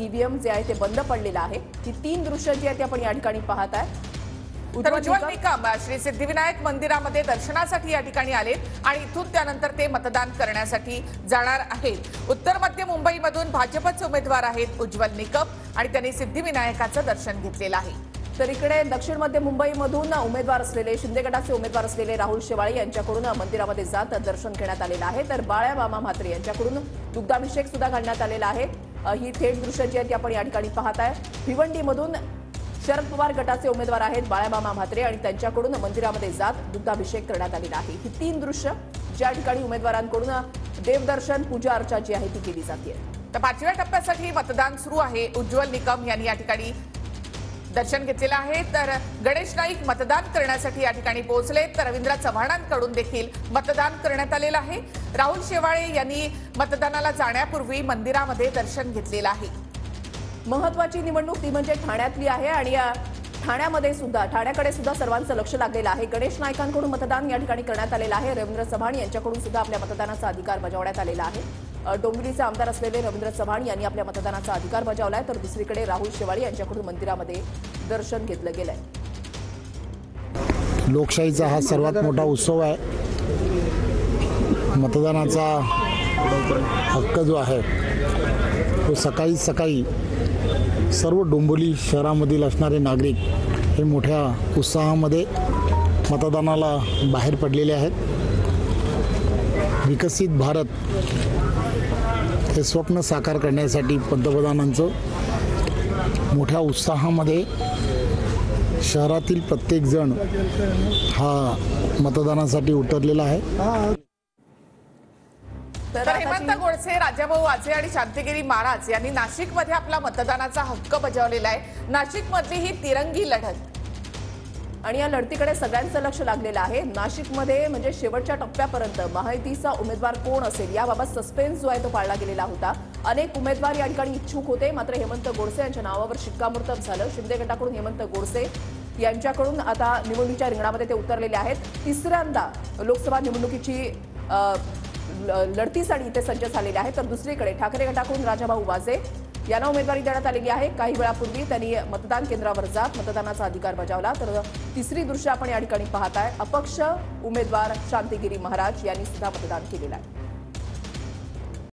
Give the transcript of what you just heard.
EVM जे आहे ते बंद पडलेलं आहे। ही 3 दृश्य जी आहेत आपण या ठिकाणी पाहत आहे। उज्ज्वल निकम श्री सिद्धिविनायक मंदिरामध्ये दर्शनासाठी या ठिकाणी आले आणि इथून त्यानंतर ते मतदान करण्यासाठी जाणार आहेत। उत्तर मध्य मुंबईमधून भाजपचे उमेदवार आहेत उज्ज्वल निकम आणि त्यांनी सिद्धिविनायकाचं दर्शन घेतलेलं आहे। तर इकडे दक्षिण मध्य मुंबईमधून उमेदवार असलेले शिंदे गटाचे उमेदवार असलेले राहुल शेवाळे यांच्याकडून मंदिरामध्ये जात दर्शन घेण्यात आलेलं आहे। तर बाळ्यामामा म्हात्रे यांच्याकडून दुग्धाभिषेक सुद्धा घालण्यात आलेला आहे। ही थेट दृश्य जी आहेत आपण या ठिकाणी पाहत आहे। भिवंडीमधून शरद पवार गटाचे उमेदवार आहेत बाळ्यामामा म्हात्रे आणि त्यांच्याकडून मंदिरामध्ये जात दुग्धाभिषेक करण्यात आलेला आहे। ही 3 दृश्य ज्या ठिकाणी उमेदवारांकडून देवदर्शन पूजा अर्चा जी आहे ती केली जाते। तर 5व्या टप्प्यासाठी मतदान सुरू आहे। उज्ज्वल निकम यांनी या ठिकाणी दर्शन घेतलेलं आहे। तर गणेश नाईक मतदान करण्यासाठी या ठिकाणी पोहोचले तर रवींद्र चव्हाणांकडून देखील मतदान करण्यात आलेलं आहे। राहुल शेवाळे यांनी मतदानाला जाण्यापूर्वी मंदिरामध्ये दर्शन घेतलेलं आहे। महत्त्वाची निवडणूक ती म्हणजे ठाण्यातली आहे आणि ठाण्याकडे सुद्धा सर्वांचं लक्ष लागलेलं आहे। गणेश नाईकांकडून मतदान या ठिकाणी करण्यात आलेलं आहे। रवींद्र चव्हाण यांच्याकडून सुद्धा आपल्या मतदानाचा अधिकार बजावण्यात आलेला आहे। डोंबिवलीचे आमदार असलेले रवींद्र चव्हाण यांनी आपल्या मतदानाचा अधिकार बजावलाय तर दुसरीकडे राहुल शेवाळे यांच्याकडून मंदिरामध्ये दर्शन घेतलं गेलंय। लोकशाहीचा हा सर्वात मोठा उत्सव आहे। मतदानाचा हक्क जो आहे तो सकाळी सर्व डोंबिवली शहरामधील असणारे नागरिक हे मोठ्या उत्साहामध्ये मतदानाला बाहेर पडलेले आहेत। विकसित भारत हे स्वप्न साकार करण्यासाठी पंतप्रधानांचं मोठ्या उत्साहामध्ये शहरातील प्रत्येक जण हा मतदानासाठी उतरलेला आहे। तर हेमंत गोडसे, राजाभाऊ वाजे आणि शांतिगिरी महाराज यांनी नाशिकमध्ये आपला मतदानाचा हक्क बजावलेला आहे। नाशिकमधली ही तिरंगी लढत आणि या लढतीकडे सगळ्यांचं लक्ष लागलेलं आहे। नाशिकमध्ये म्हणजे शेवटच्या टप्प्यापर्यंत महायुतीचा उमेदवार कोण असेल याबाबत सस्पेन्स जो आहे तो पाळला गेलेला होता। अनेक उमेदवार या ठिकाणी इच्छुक होते मात्र हेमंत गोडसे यांच्या नावावर शिक्कामोर्तब झालं। शिंदे गटाकडून हेमंत गोडसे यांच्याकडून आता निवडणुकीच्या रिंगणामध्ये ते उतरलेले आहेत। तिसऱ्यांदा लोकसभा निवडणुकीची लढतीसाठी इथे सज्ज झालेले आहेत। तर दुसरीकडे ठाकरे गटाकडून राजाभाऊ वाजे यांना उमेदवारी देण्यात आलेली आहे। काही वेळापूर्वी त्यांनी मतदान केंद्रावर जात मतदानाचा अधिकार बजावला। तर तिसरी दृश्य आपण या ठिकाणी पाहताय अपक्ष उमेदवार शांतिगिरी महाराज यांनी सुद्धा मतदान केलेलं आहे।